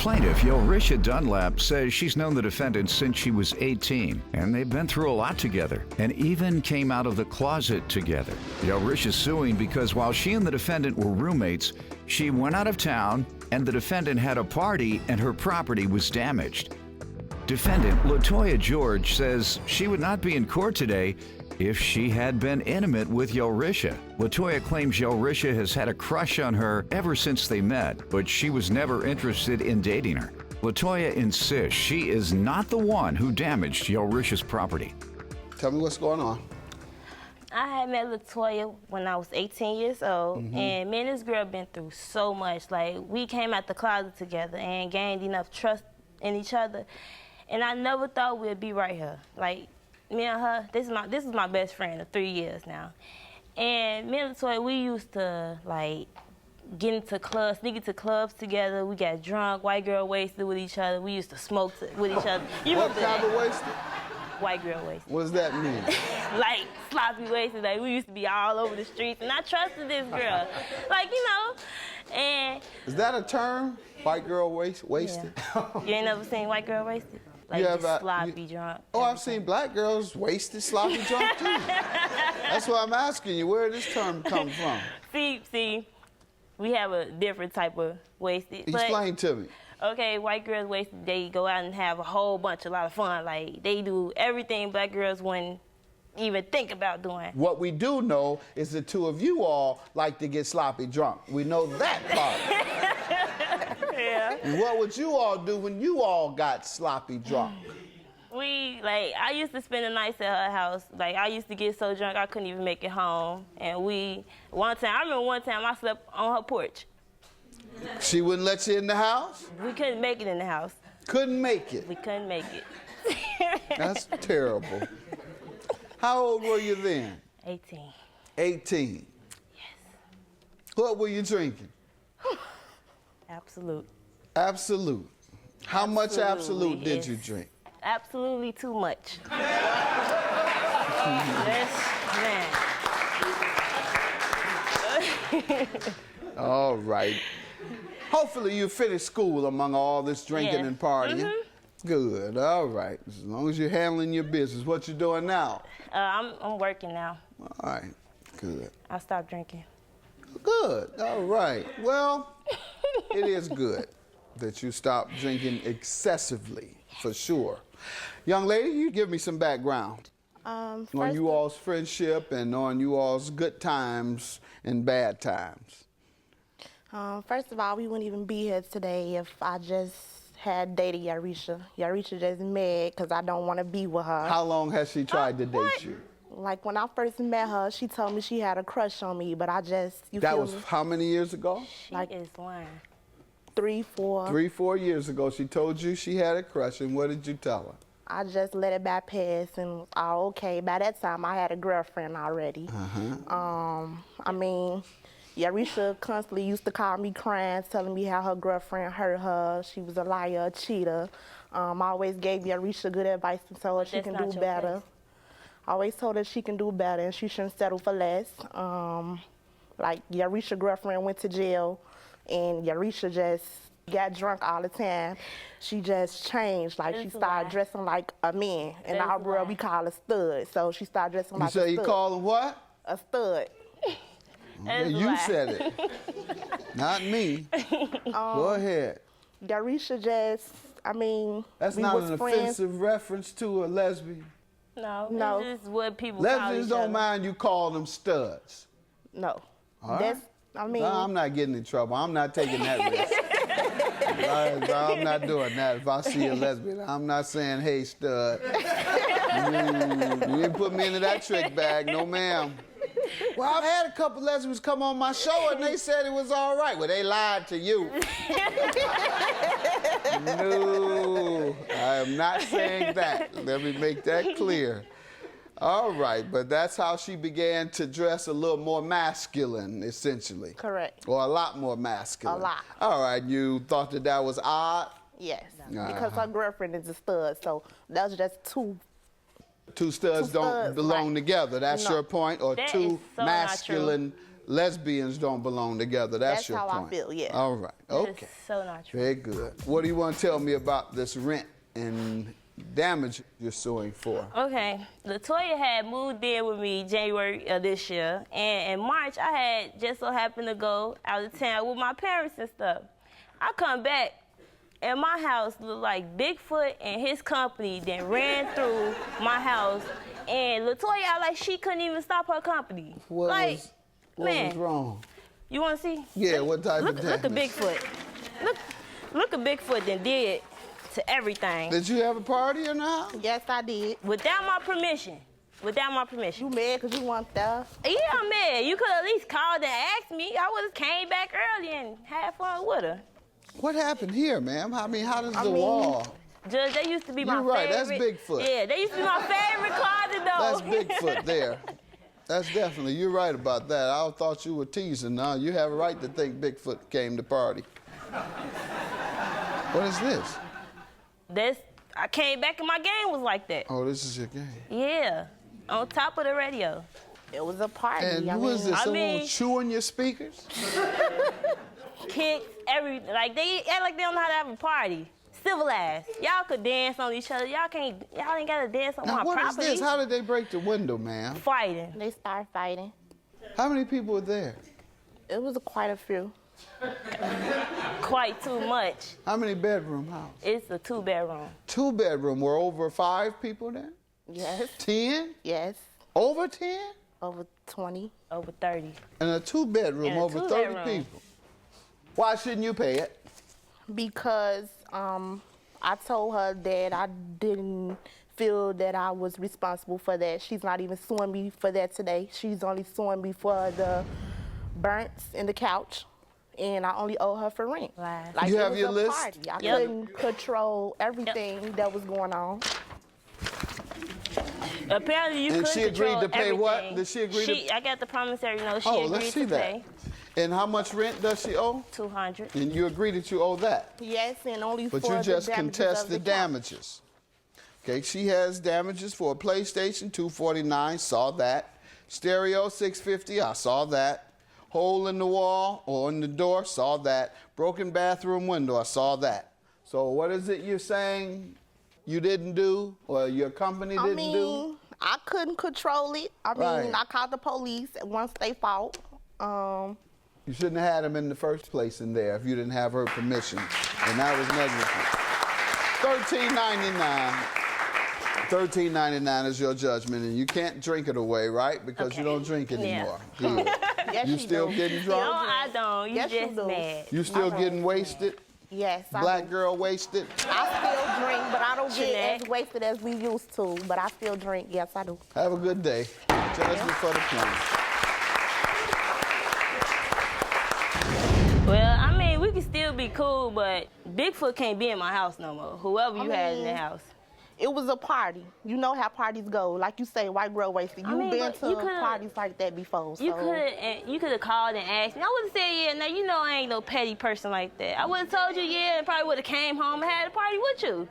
Plaintiff, Yorisha Dunlap, says she's known the defendant since she was 18, and they've been through a lot together, and even came out of the closet together. Yorisha's suing because while she and the defendant were roommates, she went out of town, and the defendant had a party, and her property was damaged. Defendant LaToya George says she would not be in court today if she had been intimate with Yorisha. LaToya claims Yorisha has had a crush on her ever since they met, but she was never interested in dating her. LaToya insists she is not the one who damaged Yorisha's property. Tell me what's going on. I had met LaToya when I was 18 years old, and me and this girl been through so much. Like, we came out the closet together and gained enough trust in each other, and I never thought we'd be right here. Like, me and her, this is my best friend of 3 years now. And me and LaToya, we used to, like, get into clubs, sneak into clubs together. We got drunk, white girl wasted with each other. We used to smoke with each other. You What kind of wasted? White girl wasted. What does that mean? Like, sloppy wasted. Like, we used to be all over the streets, and I trusted this girl. Like, you know, and... Is that a term? White girl wasted? Yeah. You ain't never seen white girl wasted? Like, just sloppy drunk. Oh, I've seen black girls wasted, sloppy drunk, too. That's why I'm asking you, where did this term come from? See, we have a different type of wasted. Explain to me. Okay, white girls wasted, they go out and have a lot of fun. Like, they do everything black girls wouldn't even think about doing. What we do know is the two of you all like to get sloppy drunk. We know that part. Yeah. And what would you all do when you all got sloppy drunk? I used to spend the nights at her house. Like, I used to get so drunk I couldn't even make it home. And I remember one time I slept on her porch. She wouldn't let you in the house? We couldn't make it in the house. Couldn't make it? We couldn't make it. That's terrible. How old were you then? 18. 18? Yes. What were you drinking? Absolute. Absolute. How much Absolute did you drink? Absolutely too much. Yes, man. All right. Hopefully you finished school among all this drinking and partying. Good, all right. As long as you're handling your business. What you doing now? I'm working now. All right, good. I stopped drinking. Good, all right. Well, it is good that you stopped drinking excessively, for sure. Young lady, you give me some background on you all's friendship and on you all's good times and bad times. First of all, we wouldn't even be here today if I just had dated Yorisha. Yorisha just mad because I don't want to be with her. How long has she tried to date you? Like, when I first met her, she told me she had a crush on me, but I just, That was how many years ago? She is lying. 3, 4. 3, 4 years ago, she told you she had a crush, and what did you tell her? I just let it bypass and all okay. By that time, I had a girlfriend already. I mean, Yorisha constantly used to call me crying, telling me how her girlfriend hurt her. She was a liar, a cheater. I always gave Yorisha good advice and told her she can do better. I always told her she can do better and she shouldn't settle for less. Like, Yorisha's girlfriend went to jail and Yorisha just got drunk all the time. She just changed. Like, she started dressing like a man. In our world, we call her stud. So she started dressing like a stud. You say you call him what? A stud. Okay, you said it. Not me. Go ahead. Yorisha just, I mean, that's we not was an friends. offensive reference to a lesbian. No. This is what people Lesbians call don't mind you call them studs. No. All That's, right. I mean. No, I'm not getting in trouble. I'm not taking that risk. I'm not doing that. If I see a lesbian, I'm not saying, hey, stud. You didn't put me into that trick bag. No, ma'am. Well, I've had a couple lesbians come on my show and they said it was all right. Well, they lied to you. No, I am not saying that. Let me make that clear. All right, but that's how she began to dress a little more masculine, essentially. Correct. Or a lot more masculine. A lot. All right, you thought that was odd? Yes, because her girlfriend is a stud, so that was just two studs don't belong together. That's your point? Or that two so masculine lesbians don't belong together. That's your how point. I feel, yeah. All right. That Okay. is so not true. Very good. What do you want to tell me about this rent and damage you're suing for? Okay, Latoya had moved in with me January of this year, and in March I had just so happened to go out of town with my parents and stuff. I come back, and my house looked like Bigfoot and his company then ran through my house, and Latoya act like she couldn't even stop her company. What man, was wrong? you want to see? Yeah, what type of Look at damage? Bigfoot. Look at Bigfoot then did to everything. Did you have a party in the house? Yes, I did. Without my permission. Without my permission. You mad because you want stuff? Yeah, I'm mad. You could at least called and asked me. I would have came back early and had fun with her. What happened here, ma'am? I mean, how does the wall? Judge, they used to be my You're right, favorite. that's Bigfoot. Yeah, they used to be my favorite closet, though. That's Bigfoot there. That's definitely, you're right about that. I thought you were teasing. Now you have a right to think Bigfoot came to party. What is this? I came back and my game was like that. Oh, this is your game. Yeah, on top of the radio. It was a party. And who is this? Someone chewing your speakers? Kicks, like they act like they don't know how to have a party. Civilized. Y'all could dance on each other. Y'all ain't gotta dance on Now, my what property. is this? How did they break the window, ma'am? Fighting. They started fighting. How many people were there? It was quite a few. Quite too much. How many bedroom house? It's a 2-bedroom. 2-bedroom. Were over 5 people there? Yes. 10? Yes. Over 10? Over 20. Over 30. And a 2-bedroom, And a over 30 2-bedroom. people. Why shouldn't you pay it? Because I told her that I didn't feel that I was responsible for that. She's not even suing me for that today. She's only suing me for the burns in the couch, and I only owe her for rent. Wow. Like, You it have was your a list? Party. I Yep. couldn't control everything that was going on. Apparently, you And could she agreed control to pay what? everything. Did she agree to- I got the promissory note. She Oh, agreed let's see to that. pay And how much rent does she owe? $200. And you agree that you owe that? Yes, and only But for you the just damages contest of the couch. damages. Okay, she has damages for a PlayStation, $249, saw that. Stereo, $650, I saw that. Hole in the wall or in the door, saw that. Broken bathroom window, I saw that. So what is it you're saying you didn't do or your company didn't do? I couldn't control it. I mean, Right. I called the police once they fought. You shouldn't have had him in the first place in there if you didn't have her permission. And that was negligent. $13.99. $13.99 is your judgment, and you can't drink it away, right? Because you Okay. don't drink anymore. Yeah. Good. Yes, You she still do. getting No, drunk? I don't. You Yes, you just do. mad. You still My getting bad. wasted? Yes, I Black do. girl wasted? I still drink, but I don't get Jeanette. as wasted as we used to. But I still drink. Yes, I do. Have a good day. Judgment for the plaintiff. Well, I mean, we can still be cool, but Bigfoot can't be in my house no more. Whoever you had in the house. It was a party. You know how parties go. Like you say, white girl wasted. You've been but you to coulda- parties like that before. You so. could have called and asked me. I would have said, yeah, now you know I ain't no petty person like that. I would have told you, yeah, and probably would have came home and had a party with you.